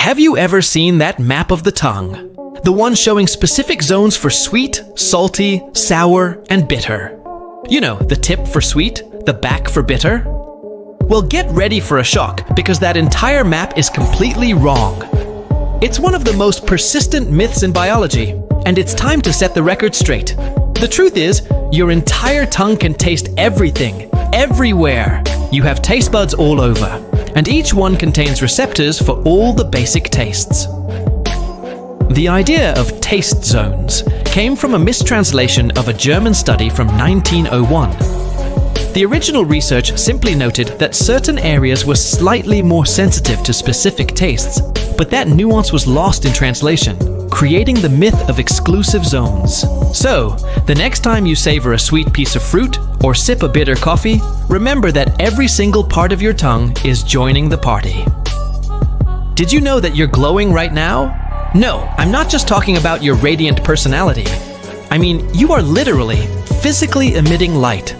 Have you ever seen that map of the tongue? The one showing specific zones for sweet, salty, sour, and bitter. You know, the tip for sweet, the back for bitter. Well, get ready for a shock, because that entire map is completely wrong. It's one of the most persistent myths in biology, and it's time to set the record straight. The truth is, your entire tongue can taste everything, everywhere. You have taste buds all over, and each one contains receptors for all the basic tastes. The idea of taste zones came from a mistranslation of a German study from 1901. The original research simply noted that certain areas were slightly more sensitive to specific tastes, but that nuance was lost in translation, creating the myth of exclusive zones. So, the next time you savor a sweet piece of fruit or sip a bitter coffee, remember that every single part of your tongue is joining the party. Did you know that you're glowing right now? No, I'm not just talking about your radiant personality. I mean, you are literally, physically emitting light.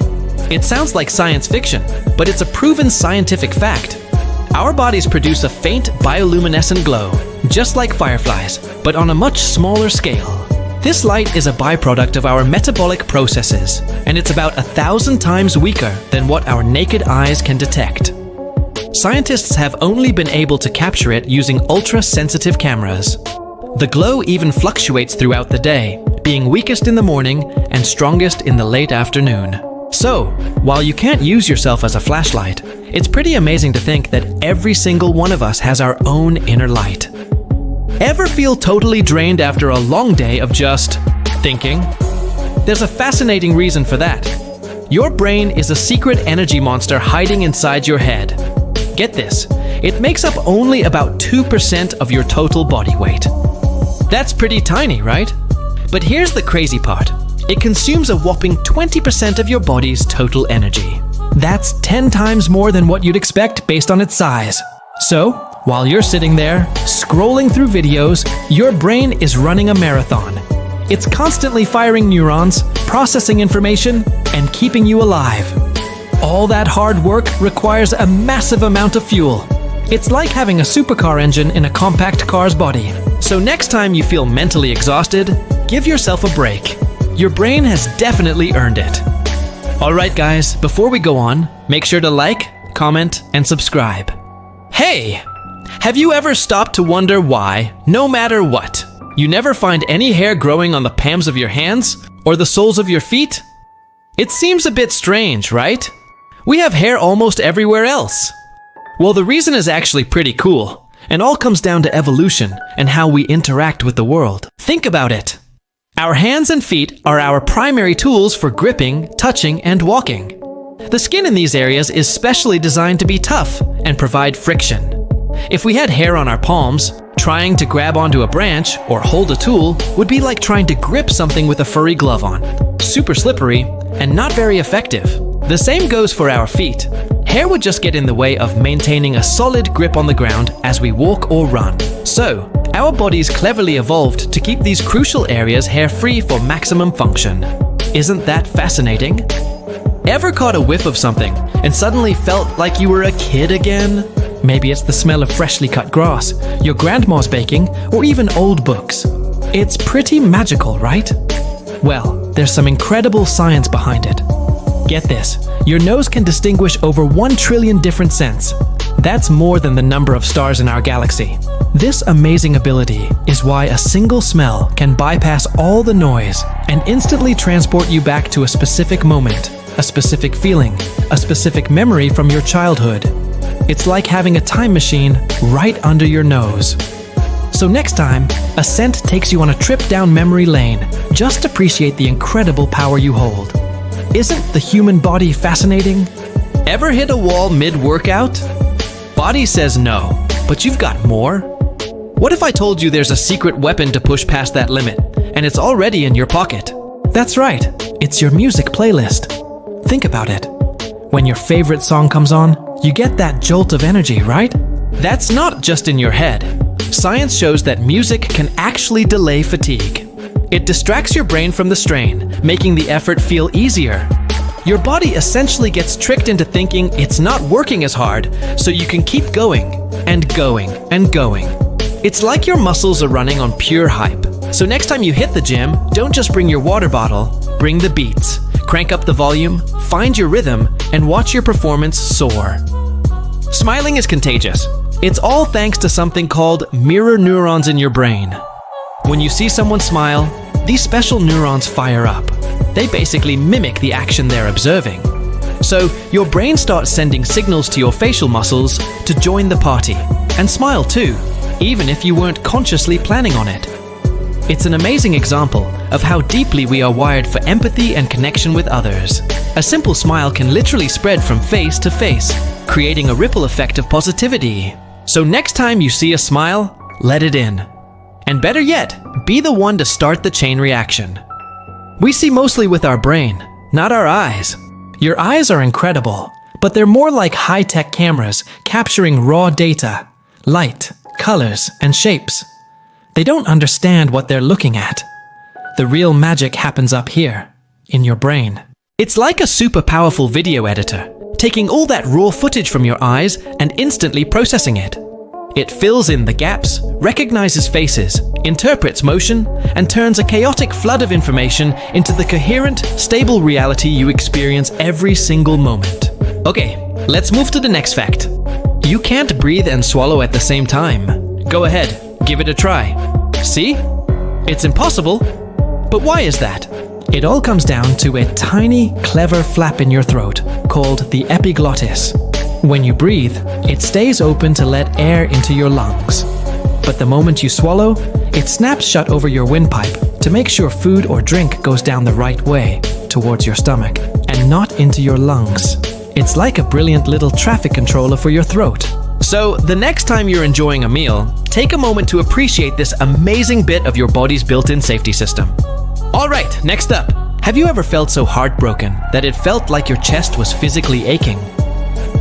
It sounds like science fiction, but it's a proven scientific fact. Our bodies produce a faint bioluminescent glow, just like fireflies, but on a much smaller scale. This light is a byproduct of our metabolic processes, and it's about 1,000 times weaker than what our naked eyes can detect. Scientists have only been able to capture it using ultra-sensitive cameras. The glow even fluctuates throughout the day, being weakest in the morning and strongest in the late afternoon. So, while you can't use yourself as a flashlight, it's pretty amazing to think that every single one of us has our own inner light. Ever feel totally drained after a long day of just thinking? There's a fascinating reason for that. Your brain is a secret energy monster hiding inside your head. Get this, it makes up only about 2% of your total body weight. That's pretty tiny, right? But here's the crazy part. It consumes a whopping 20% of your body's total energy. That's 10 times more than what you'd expect based on its size. So, while you're sitting there, scrolling through videos, your brain is running a marathon. It's constantly firing neurons, processing information, and keeping you alive. All that hard work requires a massive amount of fuel. It's like having a supercar engine in a compact car's body. So next time you feel mentally exhausted, give yourself a break. Your brain has definitely earned it. Alright guys, before we go on, make sure to like, comment, and subscribe. Hey! Have you ever stopped to wonder why, no matter what, you never find any hair growing on the palms of your hands or the soles of your feet? It seems a bit strange, right? We have hair almost everywhere else. Well, the reason is actually pretty cool, and all comes down to evolution and how we interact with the world. Think about it. Our hands and feet are our primary tools for gripping, touching, and walking. The skin in these areas is specially designed to be tough and provide friction. If we had hair on our palms, trying to grab onto a branch or hold a tool would be like trying to grip something with a furry glove on. Super slippery and not very effective. The same goes for our feet. Hair would just get in the way of maintaining a solid grip on the ground as we walk or run. So, our bodies cleverly evolved to keep these crucial areas hair-free for maximum function. Isn't that fascinating? Ever caught a whiff of something and suddenly felt like you were a kid again? Maybe it's the smell of freshly cut grass, your grandma's baking, or even old books. It's pretty magical, right? Well, there's some incredible science behind it. Get this, your nose can distinguish over 1 trillion different scents. That's more than the number of stars in our galaxy. This amazing ability is why a single smell can bypass all the noise and instantly transport you back to a specific moment, a specific feeling, a specific memory from your childhood. It's like having a time machine right under your nose. So next time, a scent takes you on a trip down memory lane, just appreciate the incredible power you hold. Isn't the human body fascinating? Ever hit a wall mid-workout? Body says no, but you've got more. What if I told you there's a secret weapon to push past that limit, and it's already in your pocket? That's right, it's your music playlist. Think about it. When your favorite song comes on, you get that jolt of energy, right? That's not just in your head. Science shows that music can actually delay fatigue. It distracts your brain from the strain, making the effort feel easier. Your body essentially gets tricked into thinking it's not working as hard, so you can keep going and going and going. It's like your muscles are running on pure hype. So next time you hit the gym, don't just bring your water bottle, bring the beats. Crank up the volume, find your rhythm, and watch your performance soar. Smiling is contagious. It's all thanks to something called mirror neurons in your brain. When you see someone smile, these special neurons fire up. They basically mimic the action they're observing. So your brain starts sending signals to your facial muscles to join the party and smile too, even if you weren't consciously planning on it. It's an amazing example of how deeply we are wired for empathy and connection with others. A simple smile can literally spread from face to face, creating a ripple effect of positivity. So next time you see a smile, let it in. And better yet, be the one to start the chain reaction. We see mostly with our brain, not our eyes. Your eyes are incredible, but they're more like high-tech cameras capturing raw data, light, colors, and shapes. They don't understand what they're looking at. The real magic happens up here, in your brain. It's like a super powerful video editor, taking all that raw footage from your eyes and instantly processing it. It fills in the gaps, recognizes faces, interprets motion, and turns a chaotic flood of information into the coherent, stable reality you experience every single moment. Okay, let's move to the next fact. You can't breathe and swallow at the same time. Go ahead, give it a try. See? It's impossible. But why is that? It all comes down to a tiny, clever flap in your throat called the epiglottis. When you breathe, it stays open to let air into your lungs. But the moment you swallow, it snaps shut over your windpipe to make sure food or drink goes down the right way, towards your stomach, and not into your lungs. It's like a brilliant little traffic controller for your throat. So, the next time you're enjoying a meal, take a moment to appreciate this amazing bit of your body's built-in safety system. Alright, next up. Have you ever felt so heartbroken that it felt like your chest was physically aching?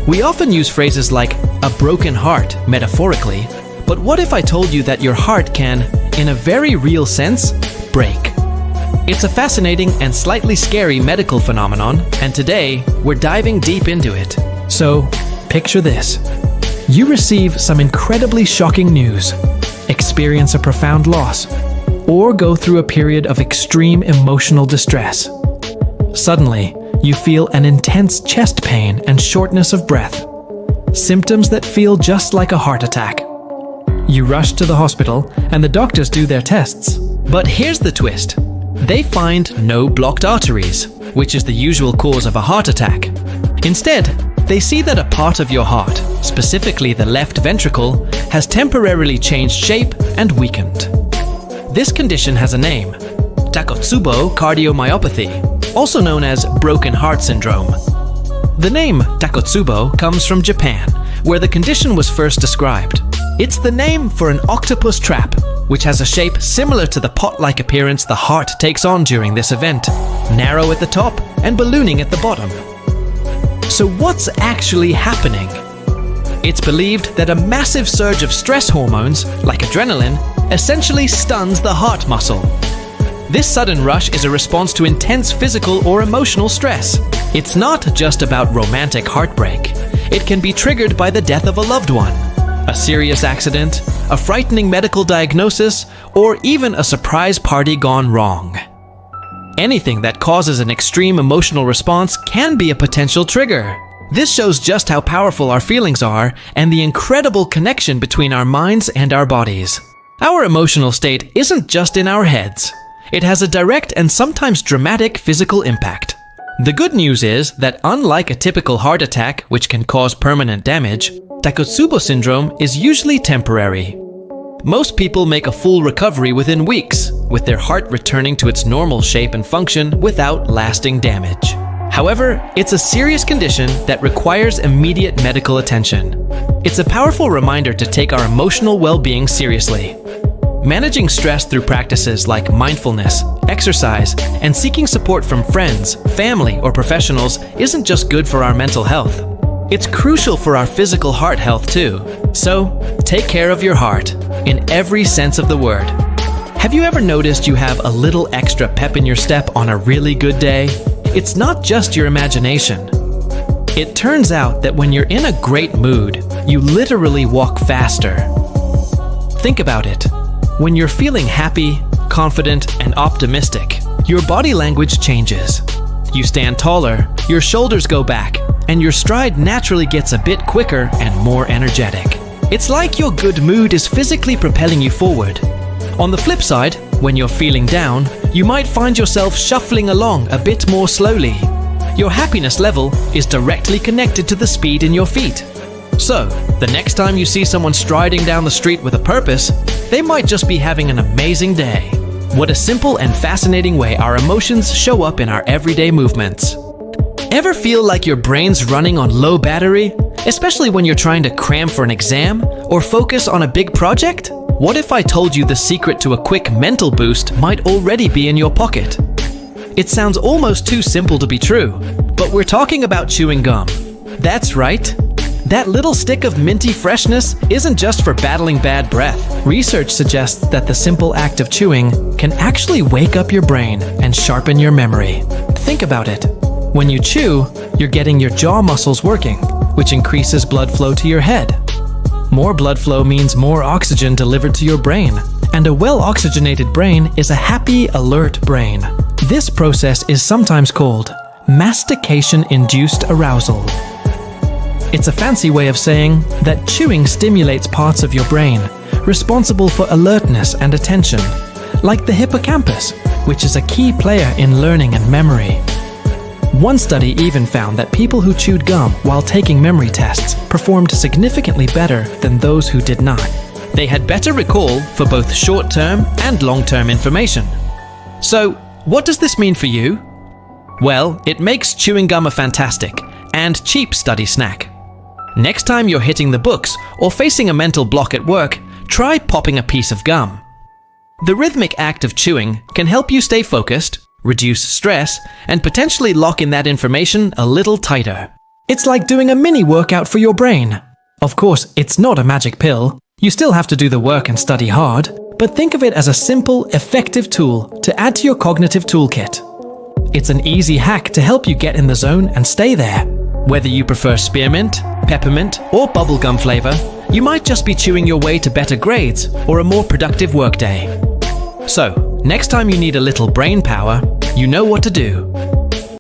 We often use phrases like a broken heart, metaphorically, but what if I told you that your heart can, in a very real sense, break? It's a fascinating and slightly scary medical phenomenon, and today, we're diving deep into it. So, picture this. You receive some incredibly shocking news, experience a profound loss, or go through a period of extreme emotional distress. Suddenly, you feel an intense chest pain and shortness of breath, symptoms that feel just like a heart attack. You rush to the hospital and the doctors do their tests. But here's the twist. They find no blocked arteries, which is the usual cause of a heart attack. Instead, they see that a part of your heart, specifically the left ventricle, has temporarily changed shape and weakened. This condition has a name: Takotsubo cardiomyopathy, also known as broken heart syndrome. The name Takotsubo comes from Japan, where the condition was first described. It's the name for an octopus trap, which has a shape similar to the pot-like appearance the heart takes on during this event, narrow at the top and ballooning at the bottom. So what's actually happening? It's believed that a massive surge of stress hormones, like adrenaline, essentially stuns the heart muscle. This sudden rush is a response to intense physical or emotional stress. It's not just about romantic heartbreak. It can be triggered by the death of a loved one, a serious accident, a frightening medical diagnosis, or even a surprise party gone wrong. Anything that causes an extreme emotional response can be a potential trigger. This shows just how powerful our feelings are and the incredible connection between our minds and our bodies. Our emotional state isn't just in our heads. It has a direct and sometimes dramatic physical impact. The good news is that unlike a typical heart attack, which can cause permanent damage, Takotsubo syndrome is usually temporary. Most people make a full recovery within weeks, with their heart returning to its normal shape and function without lasting damage. However, it's a serious condition that requires immediate medical attention. It's a powerful reminder to take our emotional well-being seriously. Managing stress through practices like mindfulness, exercise, and seeking support from friends, family, or professionals isn't just good for our mental health. It's crucial for our physical heart health too. So, take care of your heart, in every sense of the word. Have you ever noticed you have a little extra pep in your step on a really good day? It's not just your imagination. It turns out that when you're in a great mood, you literally walk faster. Think about it. When you're feeling happy, confident, and optimistic, your body language changes. You stand taller, your shoulders go back, and your stride naturally gets a bit quicker and more energetic. It's like your good mood is physically propelling you forward. On the flip side, when you're feeling down, you might find yourself shuffling along a bit more slowly. Your happiness level is directly connected to the speed in your feet. So, the next time you see someone striding down the street with a purpose, they might just be having an amazing day. What a simple and fascinating way our emotions show up in our everyday movements. Ever feel like your brain's running on low battery, especially when you're trying to cram for an exam or focus on a big project? What if I told you the secret to a quick mental boost might already be in your pocket? It sounds almost too simple to be true, but we're talking about chewing gum. That's right. That little stick of minty freshness isn't just for battling bad breath. Research suggests that the simple act of chewing can actually wake up your brain and sharpen your memory. Think about it. When you chew, you're getting your jaw muscles working, which increases blood flow to your head. More blood flow means more oxygen delivered to your brain, and a well-oxygenated brain is a happy, alert brain. This process is sometimes called mastication-induced arousal. It's a fancy way of saying that chewing stimulates parts of your brain responsible for alertness and attention, like the hippocampus, which is a key player in learning and memory. One study even found that people who chewed gum while taking memory tests performed significantly better than those who did not. They had better recall for both short-term and long-term information. So, what does this mean for you? Well, it makes chewing gum a fantastic and cheap study snack. Next time you're hitting the books or facing a mental block at work, try popping a piece of gum. The rhythmic act of chewing can help you stay focused, reduce stress, and potentially lock in that information a little tighter. It's like doing a mini workout for your brain. Of course, it's not a magic pill. You still have to do the work and study hard, but think of it as a simple, effective tool to add to your cognitive toolkit. It's an easy hack to help you get in the zone and stay there. Whether you prefer spearmint, peppermint, or bubblegum flavor, you might just be chewing your way to better grades or a more productive workday. So, next time you need a little brain power, you know what to do.